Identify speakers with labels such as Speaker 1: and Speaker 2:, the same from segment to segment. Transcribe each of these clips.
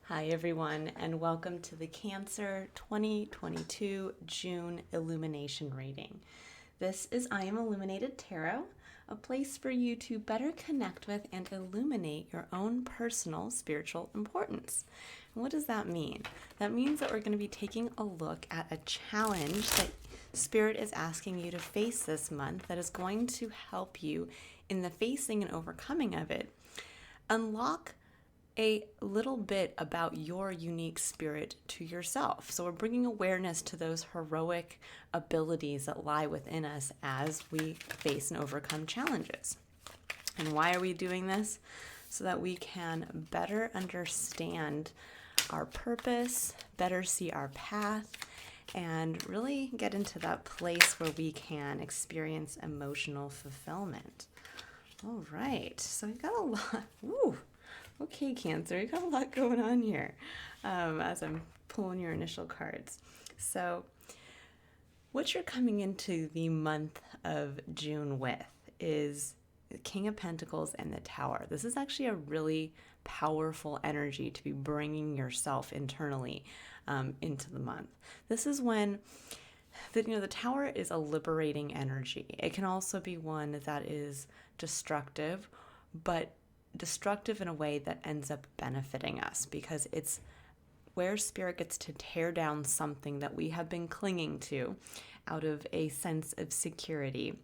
Speaker 1: Hi everyone, and welcome to the Cancer 2022 June Illumination reading. This is I Am Illuminated Tarot, a place for you to better connect with and illuminate your own personal spiritual importance. And what does that mean? That means that we're going to be taking a look at a challenge that Spirit is asking you to face this month that is going to help you in the facing and overcoming of it. Unlock a little bit about your unique spirit to yourself. So we're bringing awareness to those heroic abilities that lie within us as we face and overcome challenges. And why are we doing this? So that we can better understand our purpose, better see our path, and really get into that place where we can experience emotional fulfillment. All right, so we've got a lot. Ooh. Okay, Cancer, you got a lot going on here as I'm pulling your initial cards. So what you're coming into the month of June with is the King of Pentacles and the Tower. This is actually a really powerful energy to be bringing yourself internally into the month. This is when the Tower is a liberating energy. It can also be one that is destructive, but destructive in a way that ends up benefiting us, because it's where Spirit gets to tear down something that we have been clinging to out of a sense of security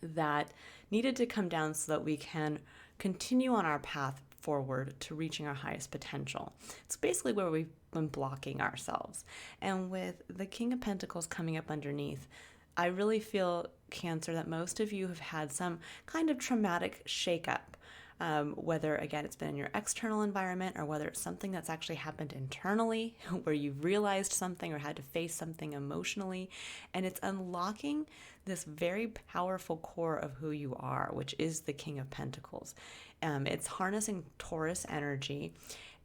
Speaker 1: that needed to come down so that we can continue on our path forward to reaching our highest potential. It's basically where we've been blocking ourselves. And with the King of Pentacles coming up underneath, I really feel, Cancer, that most of you have had some kind of traumatic shakeup. Whether, again, it's been in your external environment or whether it's something that's actually happened internally where you've realized something or had to face something emotionally. And it's unlocking this very powerful core of who you are, which is the King of Pentacles. It's harnessing Taurus energy,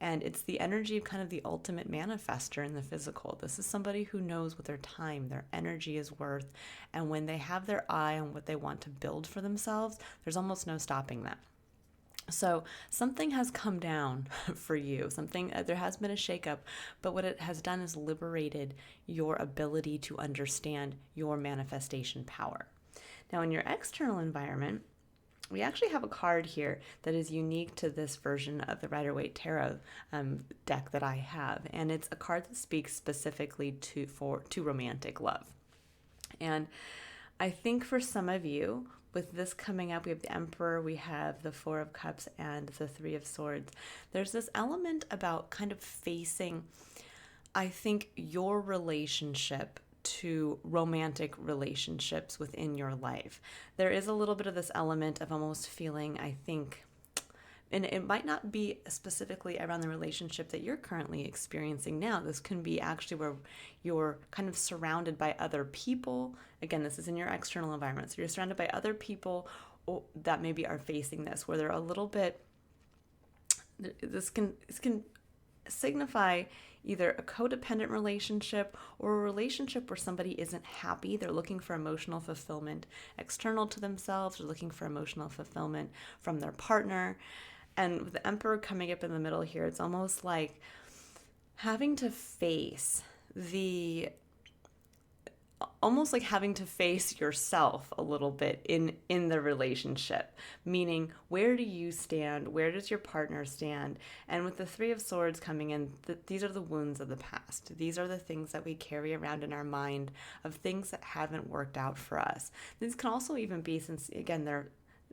Speaker 1: and it's the energy of kind of the ultimate manifester in the physical. This is somebody who knows what their time, their energy is worth. And when they have their eye on what they want to build for themselves, there's almost no stopping them. So something has come down for you, there has been a shakeup, but what it has done is liberated your ability to understand your manifestation power. Now, in your external environment, we actually have a card here that is unique to this version of the Rider-Waite Tarot deck that I have, and it's a card that speaks specifically to romantic love. And I think for some of you, with this coming up, we have the Emperor, we have the Four of Cups, and the Three of Swords. There's this element about kind of facing, I think, your relationship to romantic relationships within your life. There is a little bit of this element of almost feeling, I think, and it might not be specifically around the relationship that you're currently experiencing now. This can be actually where you're kind of surrounded by other people. Again, this is in your external environment. So you're surrounded by other people that maybe are facing this, where they're a little bit, this can signify either a codependent relationship or a relationship where somebody isn't happy. They're looking for emotional fulfillment external to themselves. They're looking for emotional fulfillment from their partner. And with the Emperor coming up in the middle here, it's almost like having to face yourself a little bit in the relationship, meaning where do you stand? Where does your partner stand? And with the Three of Swords coming in, these are the wounds of the past. These are the things that we carry around in our mind of things that haven't worked out for us. These can also even be, since again,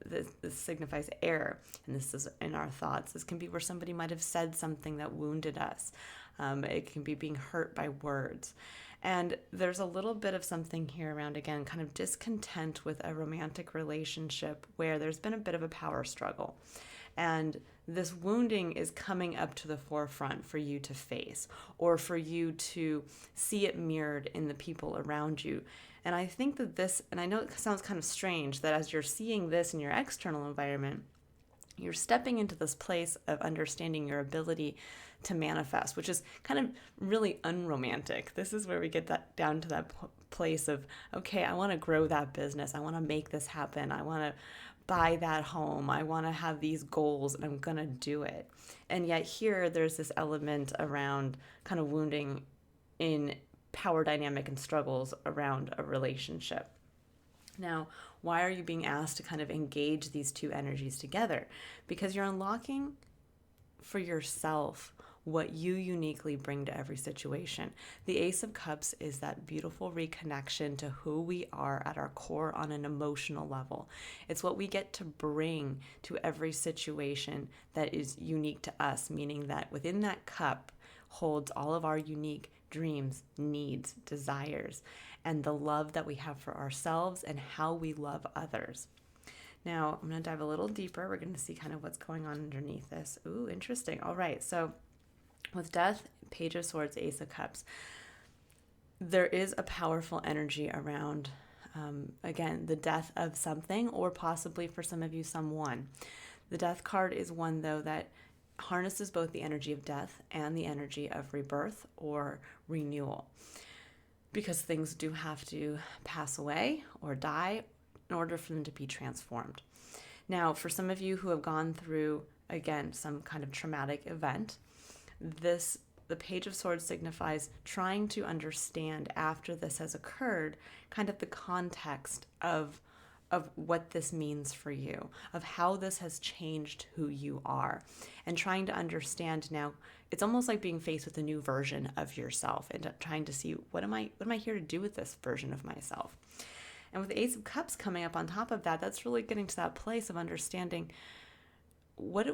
Speaker 1: this signifies air, and this is in our thoughts. This can be where somebody might have said something that wounded us. It can be being hurt by words. And there's a little bit of something here around, again, kind of discontent with a romantic relationship where there's been a bit of a power struggle. And this wounding is coming up to the forefront for you to face, or for you to see it mirrored in the people around you. And I think that this, and I know it sounds kind of strange, that as you're seeing this in your external environment, you're stepping into this place of understanding your ability to manifest, which is kind of really unromantic. This is where we get that down to that place of, okay, I want to grow that business. I want to make this happen. I want to buy that home. I want to have these goals and I'm going to do it. And yet here there's this element around kind of wounding in power dynamic and struggles around a relationship. Now, why are you being asked to kind of engage these two energies together? Because you're unlocking for yourself what you uniquely bring to every situation. The Ace of Cups is that beautiful reconnection to who we are at our core on an emotional level. It's what we get to bring to every situation that is unique to us, meaning that within that cup holds all of our unique dreams, needs, desires, and the love that we have for ourselves and how we love others. Now, I'm going to dive a little deeper. We're going to see kind of what's going on underneath this. Ooh, interesting. All right. So with Death, Page of Swords, Ace of Cups, there is a powerful energy around, again, the death of something, or possibly for some of you, someone. The Death card is one, though, that harnesses both the energy of death and the energy of rebirth or renewal, because things do have to pass away or die in order for them to be transformed. Now, for some of you who have gone through, again, some kind of traumatic event, the Page of Swords signifies trying to understand after this has occurred, kind of the context of what this means for you, of how this has changed who you are, and trying to understand now. It's almost like being faced with a new version of yourself and trying to see, what am I here to do with this version of myself? And with the Ace of Cups coming up on top of that, that's really getting to that place of understanding what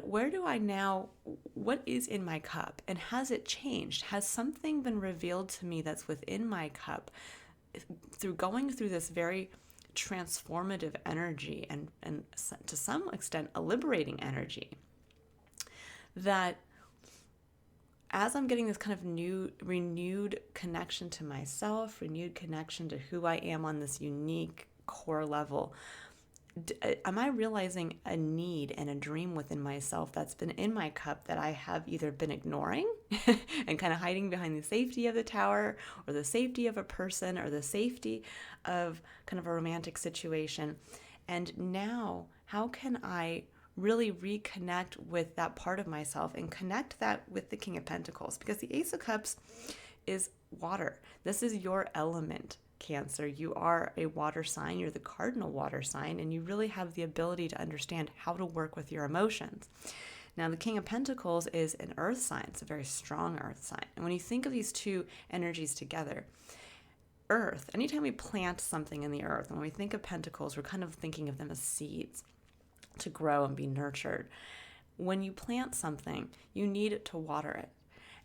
Speaker 1: is in my cup, and has it changed? Has something been revealed to me that's within my cup through going through this very transformative energy and to some extent a liberating energy, that as I'm getting this kind of renewed connection to myself, renewed connection to who I am on this unique core level, am I realizing a need and a dream within myself that's been in my cup that I have either been ignoring and kind of hiding behind the safety of the tower, or the safety of a person, or the safety of kind of a romantic situation? And now, how can I really reconnect with that part of myself and connect that with the King of Pentacles? Because the Ace of Cups is water. This is your element, Cancer. You are a water sign. You're the cardinal water sign, and you really have the ability to understand how to work with your emotions. Now, the King of Pentacles is an earth sign. It's a very strong earth sign. And when you think of these two energies together, earth, anytime we plant something in the earth, and when we think of pentacles, we're kind of thinking of them as seeds to grow and be nurtured. When you plant something, you need to water it.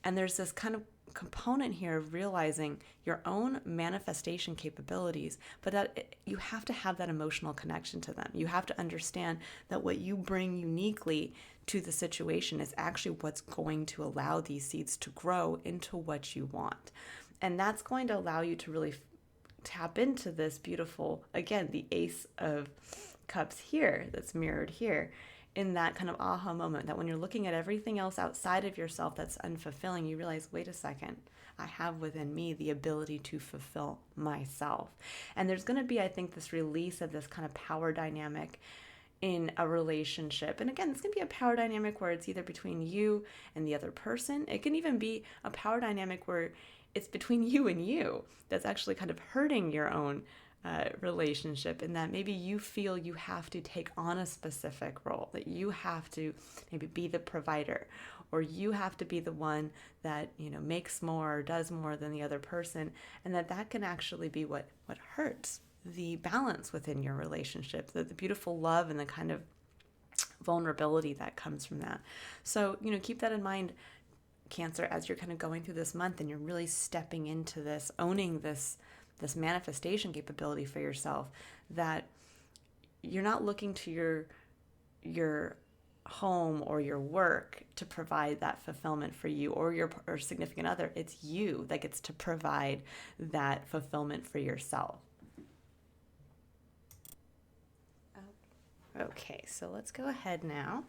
Speaker 1: And there's this kind of component here of realizing your own manifestation capabilities, but that you have to have that emotional connection to them. You have to understand that what you bring uniquely to the situation is actually what's going to allow these seeds to grow into what you want. And that's going to allow you to really tap into this beautiful, again, the Ace of Cups here that's mirrored here, in that kind of aha moment, that when you're looking at everything else outside of yourself that's unfulfilling, you realize, wait a second, I have within me the ability to fulfill myself. And there's going to be, I think, this release of this kind of power dynamic in a relationship. And again, it's going to be a power dynamic where it's either between you and the other person. It can even be a power dynamic where it's between you and you that's actually kind of hurting your own relationship, in that maybe you feel you have to take on a specific role, that you have to maybe be the provider, or you have to be the one that, makes more or does more than the other person, and that can actually be what hurts the balance within your relationship, the beautiful love and the kind of vulnerability that comes from that. So, keep that in mind, Cancer, as you're kind of going through this month and you're really stepping into this, owning this manifestation capability for yourself, that you're not looking to your home or your work to provide that fulfillment for you or your significant other. It's you that gets to provide that fulfillment for yourself. Okay, so let's go ahead now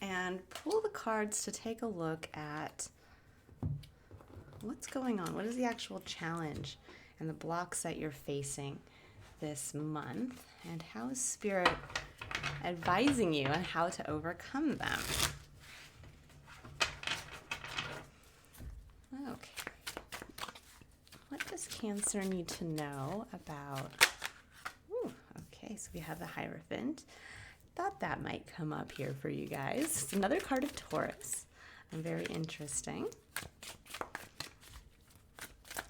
Speaker 1: and pull the cards to take a look at what's going on. What is the actual challenge and the blocks that you're facing this month, and how is Spirit advising you on how to overcome them. Okay. What does Cancer need to know about? Ooh, okay, so we have the Hierophant. Thought that might come up here for you guys. It's another card of Taurus. Very interesting.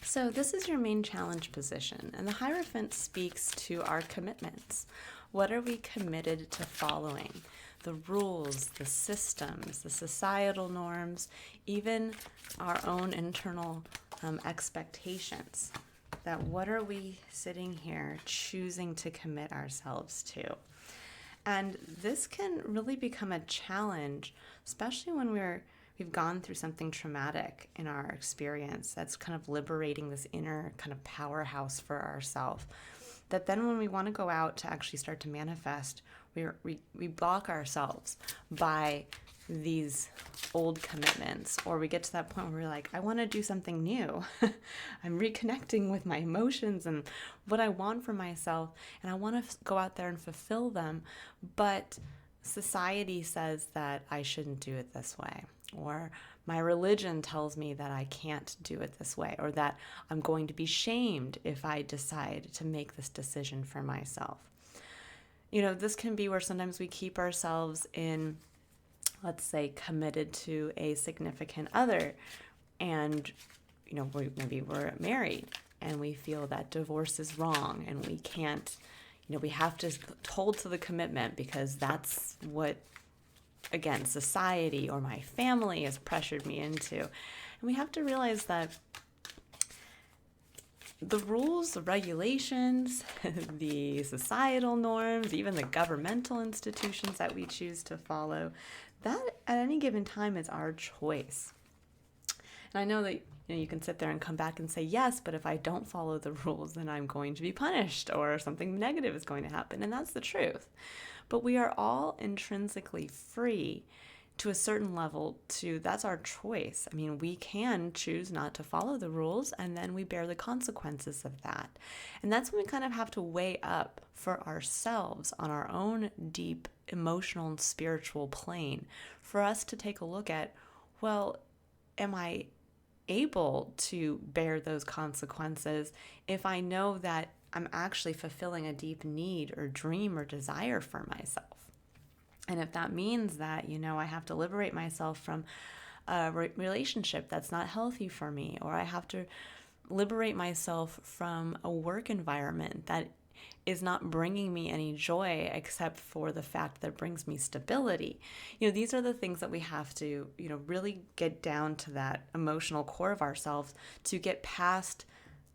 Speaker 1: So this is your main challenge position, and the Hierophant speaks to our commitments. What are we committed to following? The rules, the systems, the societal norms, even our own internal expectations. That what are we sitting here choosing to commit ourselves to? And this can really become a challenge, especially when we've gone through something traumatic in our experience that's kind of liberating this inner kind of powerhouse for ourselves. That then when we want to go out to actually start to manifest, we block ourselves by these old commitments, or we get to that point where we're like, I want to do something new. I'm reconnecting with my emotions and what I want for myself, and I want to go out there and fulfill them, but society says that I shouldn't do it this way, or my religion tells me that I can't do it this way, or that I'm going to be shamed if I decide to make this decision for myself. You know, this can be where sometimes we keep ourselves in, let's say, committed to a significant other, and, you know, maybe we're married and we feel that divorce is wrong and we can't, you know, we have to hold to the commitment because that's what, again, society or my family has pressured me into. And we have to realize that the rules, the regulations, the societal norms, even the governmental institutions that we choose to follow, that at any given time is our choice. And I know that you can sit there and come back and say, yes, but if I don't follow the rules, then I'm going to be punished or something negative is going to happen. And that's the truth. But we are all intrinsically free to a certain level that's our choice. I mean, we can choose not to follow the rules, and then we bear the consequences of that. And that's when we kind of have to weigh up for ourselves on our own deep emotional and spiritual plane for us to take a look at, well, am I able to bear those consequences if I know that I'm actually fulfilling a deep need or dream or desire for myself? And if that means that, you know, I have to liberate myself from a relationship that's not healthy for me, or I have to liberate myself from a work environment that is not bringing me any joy except for the fact that it brings me stability. You know, these are the things that we have to, you know, really get down to that emotional core of ourselves to get past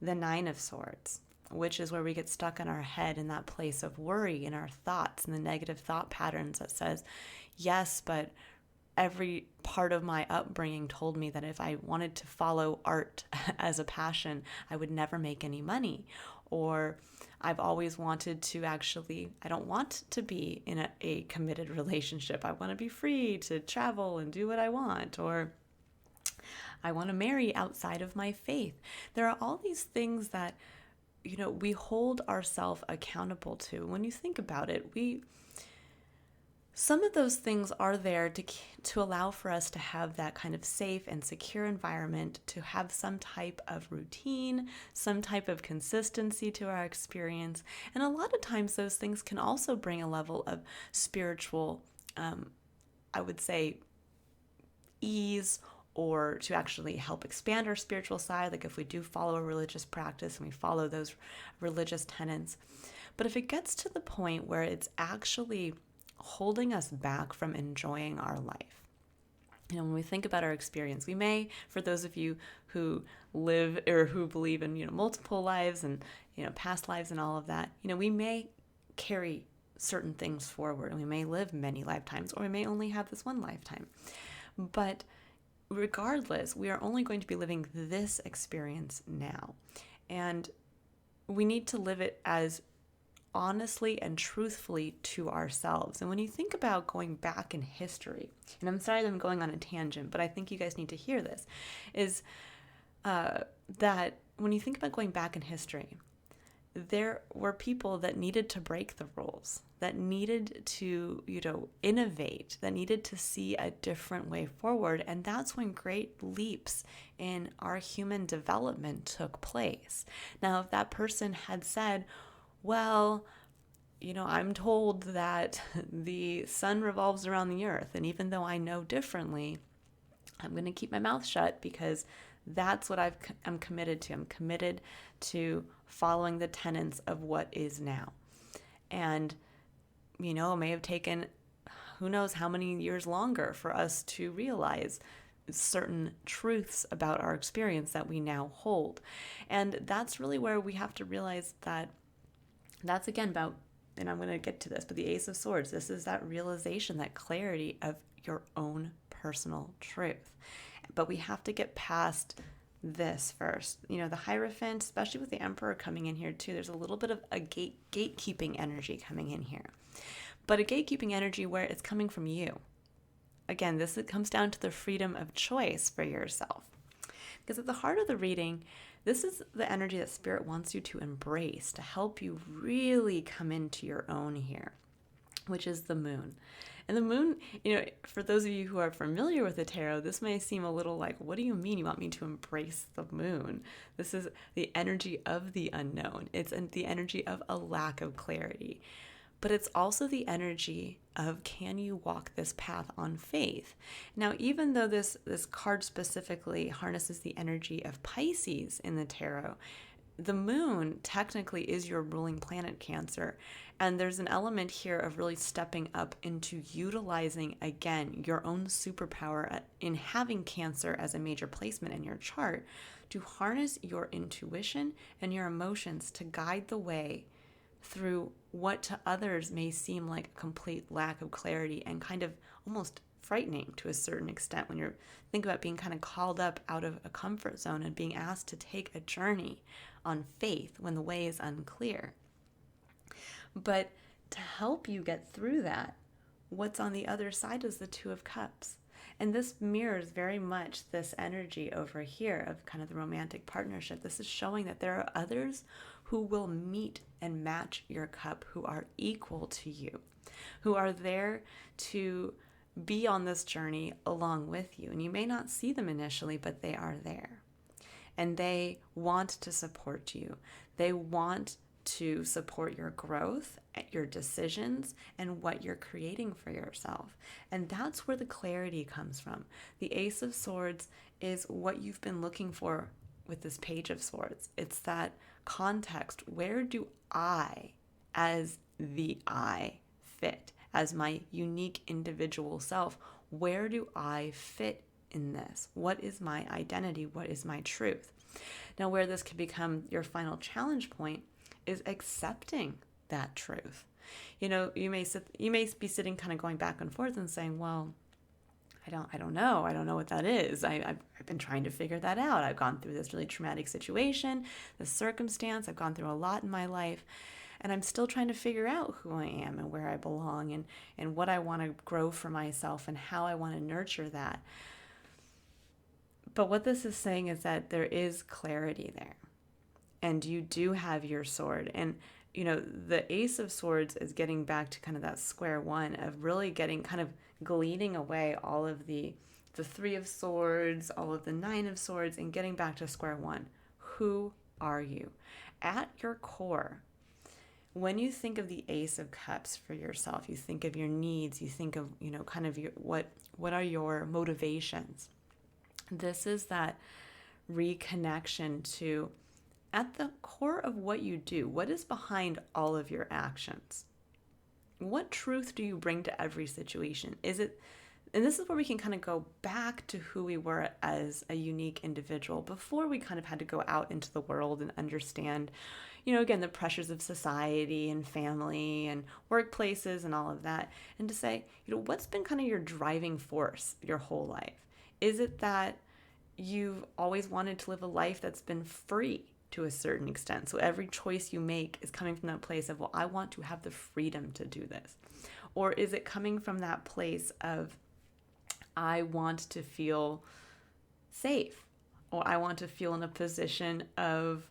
Speaker 1: the Nine of Swords, which is where we get stuck in our head in that place of worry in our thoughts and the negative thought patterns that says, yes, but every part of my upbringing told me that if I wanted to follow art as a passion, I would never make any money. Or I've always wanted to I don't want to be in a committed relationship. I want to be free to travel and do what I want. Or I want to marry outside of my faith. There are all these things that, you know, we hold ourselves accountable to. When you think about it, some of those things are there to allow for us to have that kind of safe and secure environment, to have some type of routine, some type of consistency to our experience. And a lot of times those things can also bring a level of spiritual, I would say, ease, or to actually help expand our spiritual side, like if we do follow a religious practice and we follow those religious tenets. But if it gets to the point where it's actually holding us back from enjoying our life, you know, when we think about our experience, we may, for those of you who live or who believe in, you know, multiple lives and, you know, past lives and all of that, you know, we may carry certain things forward, and we may live many lifetimes, or we may only have this one lifetime. But regardless, we are only going to be living this experience now. And we need to live it as honestly and truthfully to ourselves. And when you think about going back in history, and I'm sorry that I'm going on a tangent, but I think you guys need to hear this, is that when you think about going back in history, there were people that needed to break the rules, that needed to, innovate, that needed to see a different way forward. And that's when great leaps in our human development took place. Now, if that person had said, well, I'm told that the sun revolves around the earth, and even though I know differently, I'm going to keep my mouth shut because that's what I'm committed to. I'm committed to following the tenets of what is now. And, it may have taken who knows how many years longer for us to realize certain truths about our experience that we now hold. And that's really where we have to realize that that's again about, and I'm going to get to this, but the Ace of Swords, this is that realization, that clarity of your own personal truth. But we have to get past this first. The Hierophant, especially with the Emperor coming in here too, there's a little bit of a gatekeeping energy coming in here. But a gatekeeping energy where it's coming from you. Again, it comes down to the freedom of choice for yourself. Because at the heart of the reading, this is the energy that Spirit wants you to embrace to help you really come into your own here, which is the Moon. And the Moon, for those of you who are familiar with the tarot, this may seem a little like, what do you mean you want me to embrace the Moon? This is the energy of the unknown. It's the energy of a lack of clarity. But it's also the energy of, can you walk this path on faith? Now, even though this card specifically harnesses the energy of Pisces in the tarot, the Moon technically is your ruling planet, Cancer. And there's an element here of really stepping up into utilizing, again, your own superpower in having Cancer as a major placement in your chart to harness your intuition and your emotions to guide the way through what to others may seem like a complete lack of clarity and kind of almost frightening to a certain extent when you think about being kind of called up out of a comfort zone and being asked to take a journey on faith when the way is unclear. But to help you get through that, what's on the other side is the Two of Cups. And this mirrors very much this energy over here of kind of the romantic partnership. This is showing that there are others who will meet and match your cup, who are equal to you, who are there to be on this journey along with you. And you may not see them initially, but they are there. And they want to support you. They want to support your growth, your decisions, and what you're creating for yourself. And that's where the clarity comes from. The Ace of Swords is what you've been looking for with this Page of Swords. It's that context. Where do I, as the I, fit? As my unique individual self, where do I fit in this? What is my identity? What is my truth? Now, where this can become your final challenge point is accepting that truth. You may be sitting kind of going back and forth and saying, well, I don't know. I don't know what that is. I've been trying to figure that out. I've gone through this really traumatic situation, this circumstance. I've gone through a lot in my life, and I'm still trying to figure out who I am and where I belong and what I want to grow for myself and how I want to nurture that. But what this is saying is that there is clarity there, and you do have your sword. And the Ace of Swords is getting back to kind of that square one of really getting kind of gleaning away all of the Three of Swords, all of the Nine of Swords, and getting back to square one. Who are you? At your core, when you think of the Ace of Cups for yourself, you think of your needs, you think of, kind of what are your motivations? This is that reconnection to, at the core of what you do, what is behind all of your actions? What truth do you bring to every situation? And this is where we can kind of go back to who we were as a unique individual before we kind of had to go out into the world and understand, again, the pressures of society and family and workplaces and all of that. And to say, what's been kind of your driving force your whole life? Is it that you've always wanted to live a life that's been free to a certain extent? So every choice you make is coming from that place of, well, I want to have the freedom to do this. Or is it coming from that place of, I want to feel safe, or I want to feel in a position of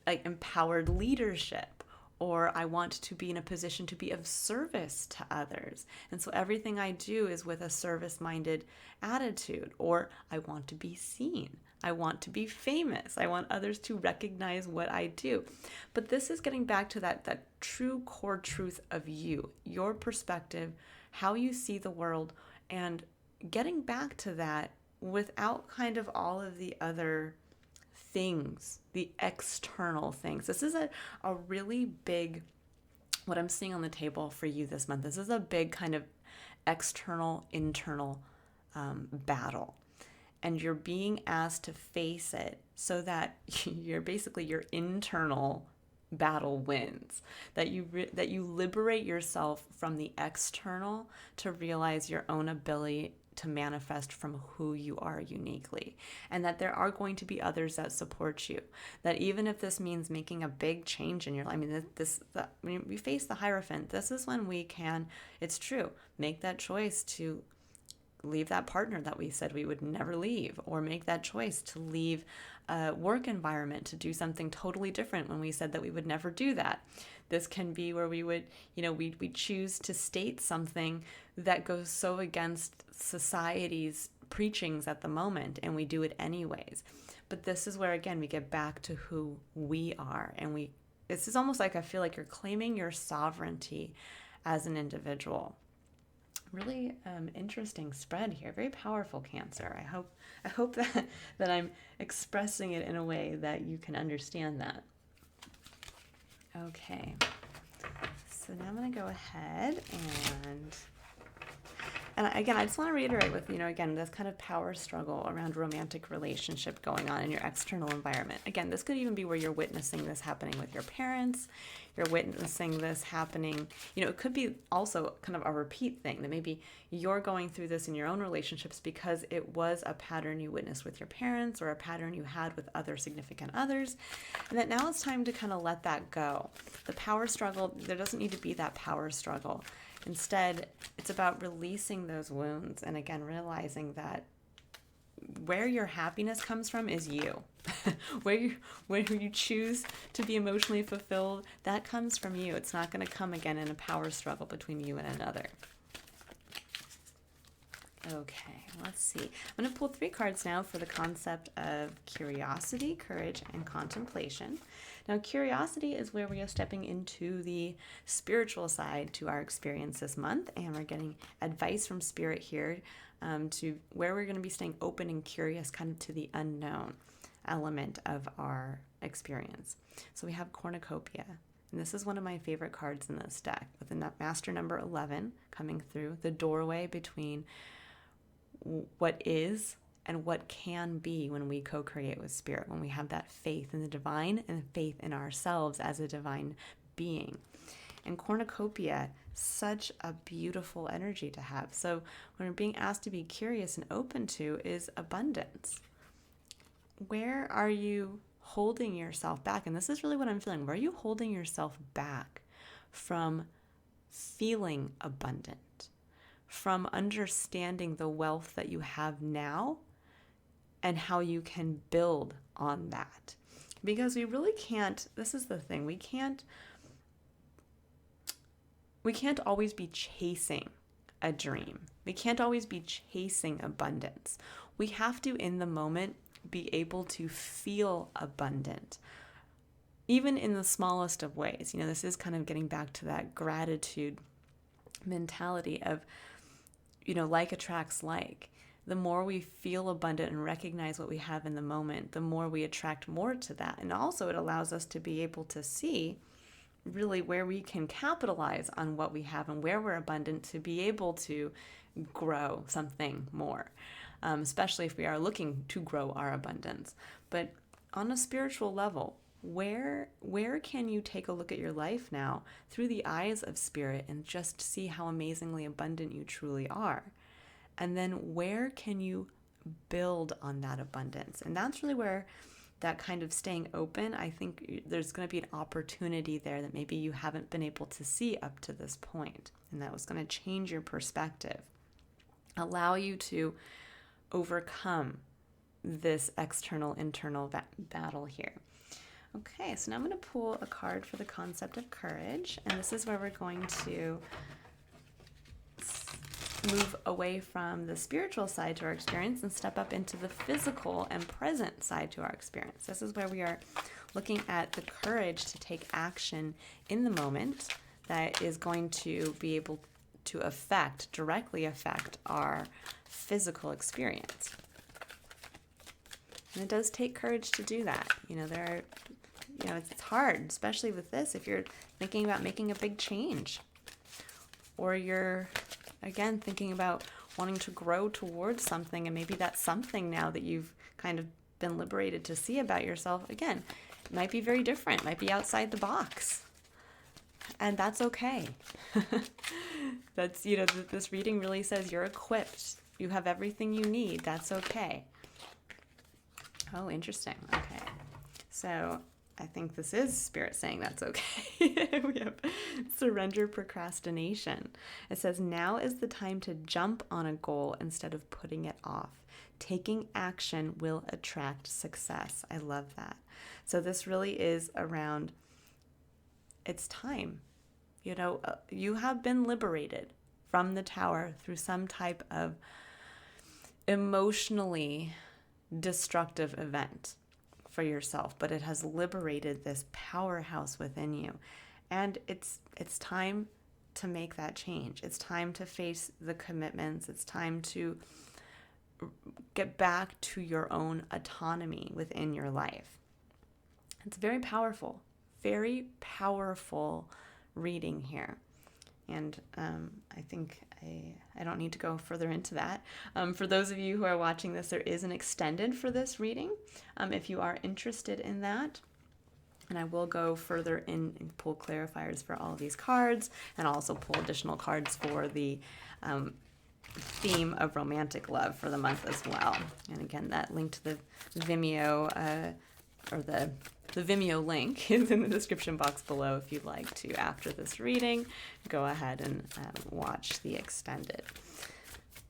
Speaker 1: like empowered leadership, or I want to be in a position to be of service to others. And so everything I do is with a service-minded attitude. Or I want to be seen. I want to be famous. I want others to recognize what I do. But this is getting back to that true core truth of you, your perspective, how you see the world, and getting back to that without kind of all of the other things, the external things. This is a really big, what I'm seeing on the table for you this month. This is a big kind of external, internal battle. And you're being asked to face it so that your internal battle wins, that you liberate yourself from the external to realize your own ability to manifest from who you are uniquely, and that there are going to be others that support you, that even if this means making a big change in your life, I mean, when we face the Hierophant, this is when we can, it's true, make that choice to leave that partner that we said we would never leave, or make that choice to leave a work environment to do something totally different when we said that we would never do that. This can be where we would, we choose to state something that goes so against society's preachings at the moment, and we do it anyways. But this is where, again, we get back to who we are, and this is almost like, I feel like you're claiming your sovereignty as an individual. Really interesting spread here. Very powerful, Cancer. I hope that I'm expressing it in a way that you can understand that. Okay. So now I'm going to go ahead and again, I just want to reiterate with, again, this kind of power struggle around romantic relationship going on in your external environment. Again, this could even be where you're witnessing this happening with your parents. You're witnessing this happening. It could be also kind of a repeat thing, that maybe you're going through this in your own relationships because it was a pattern you witnessed with your parents, or a pattern you had with other significant others, and that now it's time to kind of let that go. The power struggle, there doesn't need to be that power struggle. Instead, it's about releasing those wounds, and again, realizing that where your happiness comes from is you. where you choose to be emotionally fulfilled, that comes from you. It's not going to come again in a power struggle between you and another. Okay, let's see. I'm going to pull 3 cards now for the concept of curiosity, courage, and contemplation. Now, curiosity is where we are stepping into the spiritual side to our experience this month, and we're getting advice from Spirit here to where we're going to be staying open and curious, kind of to the unknown element of our experience. So we have cornucopia, and this is one of my favorite cards in this deck, with the master number 11 coming through, the doorway between what is and what can be when we co-create with Spirit, when we have that faith in the divine and faith in ourselves as a divine being. And cornucopia, such a beautiful energy to have. So when we're being asked to be curious and open to is abundance. Where are you holding yourself back? And this is really what I'm feeling. Where are you holding yourself back from feeling abundant, from understanding the wealth that you have now and how you can build on that? Because we really can't, this is the thing, we can't always be chasing a dream. We can't always be chasing abundance. We have to, in the moment, be able to feel abundant, even in the smallest of ways. This is kind of getting back to that gratitude mentality of, like attracts like. The more we feel abundant and recognize what we have in the moment, the more we attract more to that. And also it allows us to be able to see really where we can capitalize on what we have and where we're abundant, to be able to grow something more, especially if we are looking to grow our abundance. But on a spiritual level, where can you take a look at your life now through the eyes of Spirit and just see how amazingly abundant you truly are? And then where can you build on that abundance? And that's really where that kind of staying open, I think there's going to be an opportunity there that maybe you haven't been able to see up to this point. And that was going to change your perspective, allow you to overcome this external, internal battle here. Okay, so now I'm going to pull a card for the concept of courage, and this is where we're going to move away from the spiritual side to our experience and step up into the physical and present side to our experience. This is where we are looking at the courage to take action in the moment that is going to be able to directly affect our physical experience. And it does take courage to do that. It's hard, especially with this, if you're thinking about making a big change, or you're, again, thinking about wanting to grow towards something, and maybe that's something now that you've kind of been liberated to see about yourself. Again, it might be very different, might be outside the box, and that's okay. That's, this reading really says you're equipped. You have everything you need. That's okay. Oh, interesting. Okay. So I think this is Spirit saying that's okay. We have surrender procrastination. It says, now is the time to jump on a goal instead of putting it off. Taking action will attract success. I love that. So this really is around, it's time. You have been liberated from the tower through some type of emotionally destructive event for yourself, but it has liberated this powerhouse within you. And it's time to make that change. It's time to face the commitments. It's time to get back to your own autonomy within your life. It's very powerful reading here. And I think I don't need to go further into that. For those of you who are watching this, there is an extended for this reading if you are interested in that. And I will go further in and pull clarifiers for all of these cards, and also pull additional cards for the theme of romantic love for the month as well. And again, that link to the Vimeo or the Vimeo link is in the description box below if you'd like to, after this reading, go ahead and watch the extended.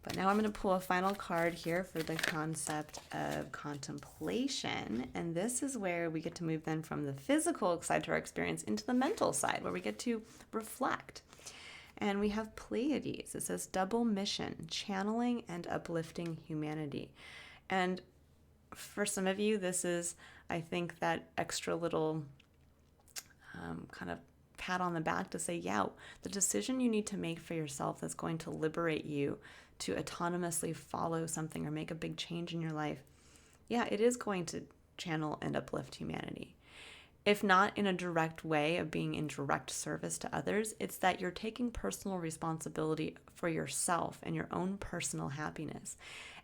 Speaker 1: But now I'm going to pull a final card here for the concept of contemplation. And this is where we get to move then from the physical side to our experience into the mental side, where we get to reflect. And we have Pleiades. It says double mission, channeling and uplifting humanity. And for some of you, this is, I think, that extra little kind of pat on the back to say, yeah, the decision you need to make for yourself that's going to liberate you to autonomously follow something or make a big change in your life, yeah, it is going to channel and uplift humanity. If not in a direct way of being in direct service to others, it's that you're taking personal responsibility for yourself and your own personal happiness.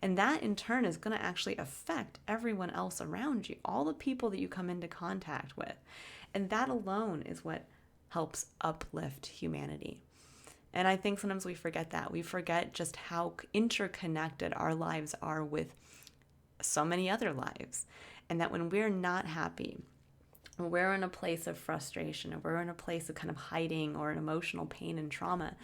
Speaker 1: And that in turn is going to actually affect everyone else around you, all the people that you come into contact with. And that alone is what helps uplift humanity. And I think sometimes we forget that. We forget just how interconnected our lives are with so many other lives. And that when we're not happy, or we're in a place of frustration, or we're in a place of kind of hiding or an emotional pain and trauma,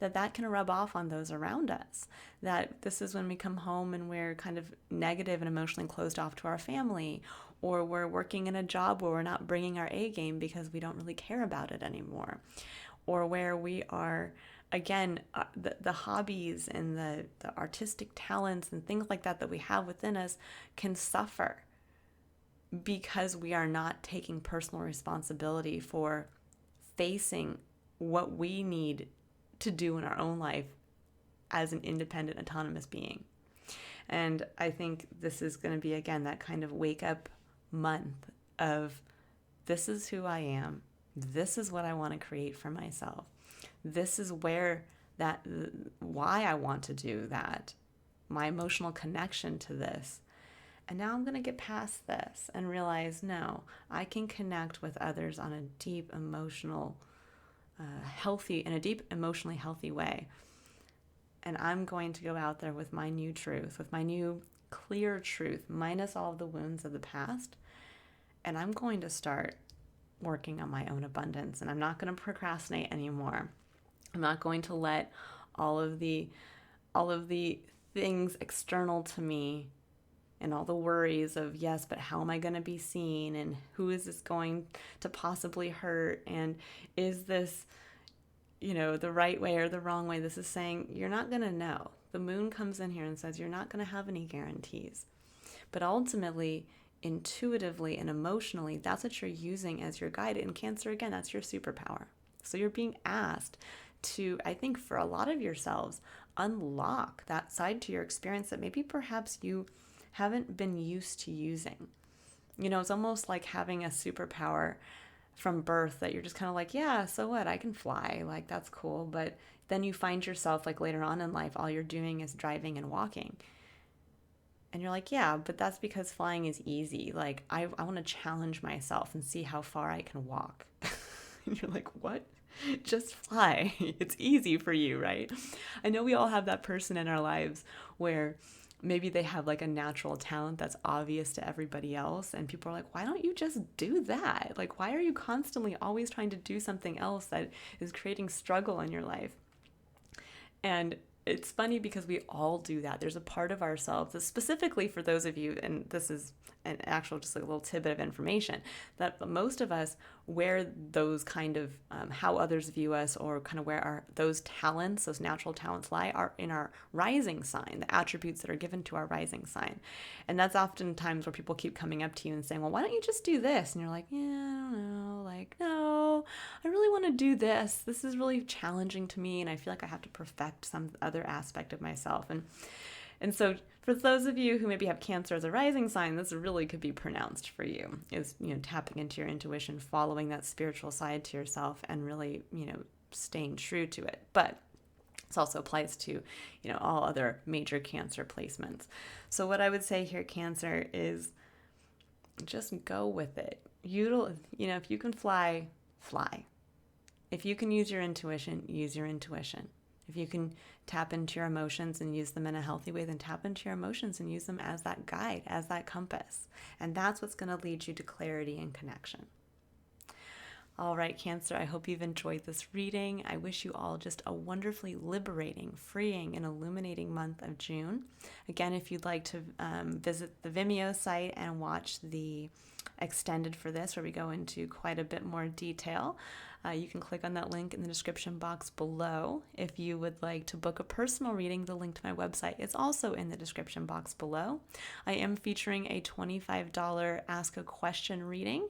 Speaker 1: that can rub off on those around us. That this is when we come home and we're kind of negative and emotionally closed off to our family, or we're working in a job where we're not bringing our A game because we don't really care about it anymore, or where we are, again, the hobbies and the artistic talents and things like that we have within us can suffer because we are not taking personal responsibility for facing what we need to do in our own life as an independent, autonomous being. And I think this is going to be, again, that kind of wake up month of, this is who I am. This is what I want to create for myself. This is why I want to do that, my emotional connection to this. And now I'm going to get past this and realize, no, I can connect with others on a deep emotional, emotionally healthy way. And I'm going to go out there with my new truth, with my new clear truth, minus all of the wounds of the past. And I'm going to start working on my own abundance. And I'm not going to procrastinate anymore. I'm not going to let all of the things external to me and all the worries of, yes, but how am I going to be seen? And who is this going to possibly hurt? And is this, the right way or the wrong way? This is saying you're not going to know. The moon comes in here and says you're not going to have any guarantees. But ultimately, intuitively and emotionally, that's what you're using as your guide. In Cancer, again, that's your superpower. So you're being asked to, I think for a lot of yourselves, unlock that side to your experience that maybe perhaps you haven't been used to using. It's almost like having a superpower from birth that you're just kind of like, yeah, so what? I can fly. Like, that's cool. But then you find yourself like later on in life, all you're doing is driving and walking. And you're like, yeah, but that's because flying is easy. Like, I want to challenge myself and see how far I can walk. And you're like, what? Just fly. It's easy for you, right? I know we all have that person in our lives where maybe they have like a natural talent that's obvious to everybody else. And people are like, why don't you just do that? Like, why are you constantly always trying to do something else that is creating struggle in your life? And it's funny because we all do that. There's a part of ourselves, specifically for those of you, and this is an actual just a little tidbit of information, that most of us, where those kind of how others view us, or kind of where those talents, those natural talents lie, are in our rising sign, the attributes that are given to our rising sign. And that's often times where people keep coming up to you and saying, well, why don't you just do this? And you're like, yeah, I don't know. Like, no, I really want to do this. This is really challenging to me, and I feel like I have to perfect some other aspect of myself. And so for those of you who maybe have Cancer as a rising sign, this really could be pronounced for you, is, tapping into your intuition, following that spiritual side to yourself, and really, staying true to it. But this also applies to, all other major Cancer placements. So what I would say here, Cancer, is just go with it. If you can fly, fly. If you can use your intuition, use your intuition. If you can tap into your emotions and use them in a healthy way, then tap into your emotions and use them as that guide, as that compass. And that's what's going to lead you to clarity and connection. All right, Cancer, I hope you've enjoyed this reading. I wish you all just a wonderfully liberating, freeing, and illuminating month of June. Again, if you'd like to visit the Vimeo site and watch the extended for this, where we go into quite a bit more detail, you can click on that link in the description box below. If you would like to book a personal reading, the link to my website is also in the description box below. I am featuring a $25 Ask a Question reading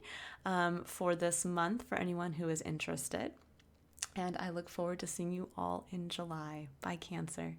Speaker 1: for this month for anyone who is interested. And I look forward to seeing you all in July. Bye, Cancer.